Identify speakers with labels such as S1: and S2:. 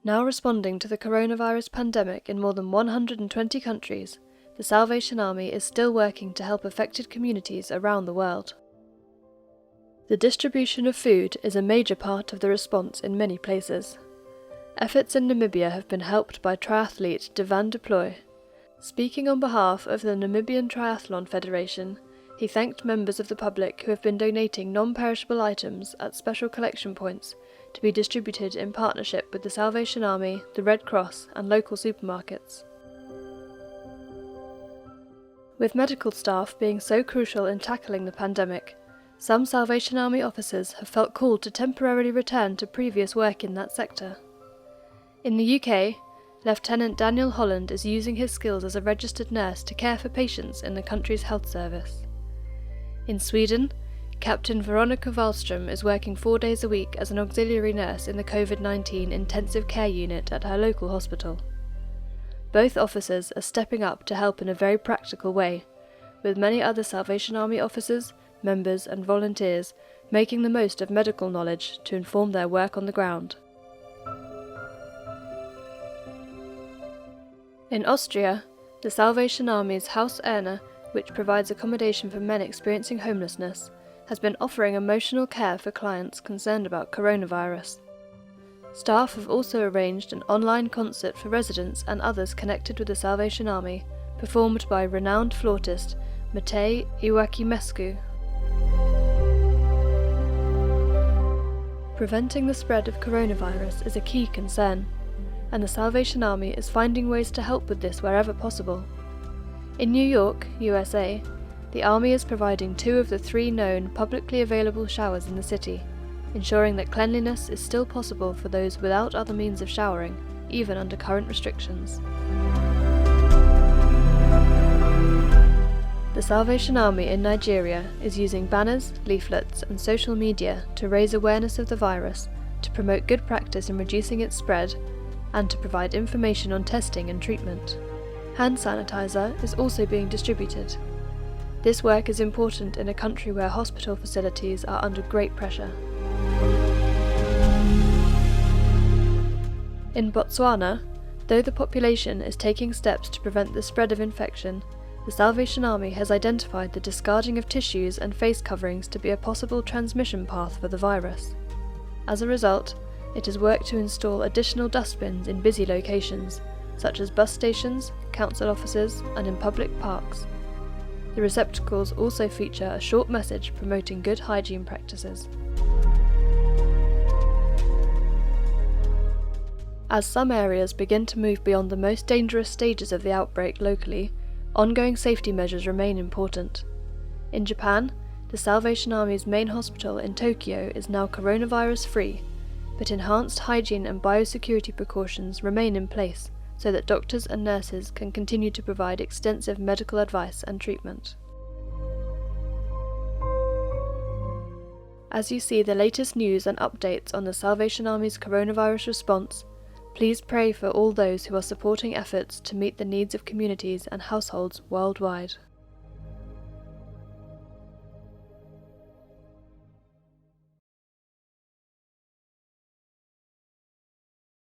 S1: Now responding to the coronavirus pandemic in more than 120 countries, the Salvation Army is still working to help affected communities around the world. The distribution of food is a major part of the response in many places. Efforts in Namibia have been helped by triathlete Devan Deploy. Speaking on behalf of the Namibian Triathlon Federation, he thanked members of the public who have been donating non-perishable items at special collection points to be distributed in partnership with the Salvation Army, the Red Cross and local supermarkets. With medical staff being so crucial in tackling the pandemic, some Salvation Army officers have felt called to temporarily return to previous work in that sector. In the UK, Lieutenant Daniel Holland is using his skills as a registered nurse to care for patients in the country's health service. In Sweden, Captain Veronica Wahlström is working 4 days a week as an auxiliary nurse in the COVID-19 intensive care unit at her local hospital. Both officers are stepping up to help in a very practical way, with many other Salvation Army officers, members and volunteers making the most of medical knowledge to inform their work on the ground. In Austria, the Salvation Army's Haus Erna, which provides accommodation for men experiencing homelessness, has been offering emotional care for clients concerned about coronavirus. Staff have also arranged an online concert for residents and others connected with the Salvation Army, performed by renowned flautist Matei Ioachimescu. Preventing the spread of coronavirus is a key concern, and the Salvation Army is finding ways to help with this wherever possible. In New York, USA, the Army is providing 2 of the 3 known publicly available showers in the city, ensuring that cleanliness is still possible for those without other means of showering, even under current restrictions. The Salvation Army in Nigeria is using banners, leaflets and social media to raise awareness of the virus, to promote good practice in reducing its spread, and to provide information on testing and treatment. Hand sanitizer is also being distributed. This work is important in a country where hospital facilities are under great pressure. In Botswana, though the population is taking steps to prevent the spread of infection, the Salvation Army has identified the discarding of tissues and face coverings to be a possible transmission path for the virus. As a result, it has worked to install additional dustbins in busy locations, such as bus stations, council offices, and in public parks. The receptacles also feature a short message promoting good hygiene practices. As some areas begin to move beyond the most dangerous stages of the outbreak locally, ongoing safety measures remain important. In Japan, the Salvation Army's main hospital in Tokyo is now coronavirus-free, but enhanced hygiene and biosecurity precautions remain in place so that doctors and nurses can continue to provide extensive medical advice and treatment. As you see the latest news and updates on the Salvation Army's coronavirus response, please pray for all those who are supporting efforts to meet the needs of communities and households worldwide.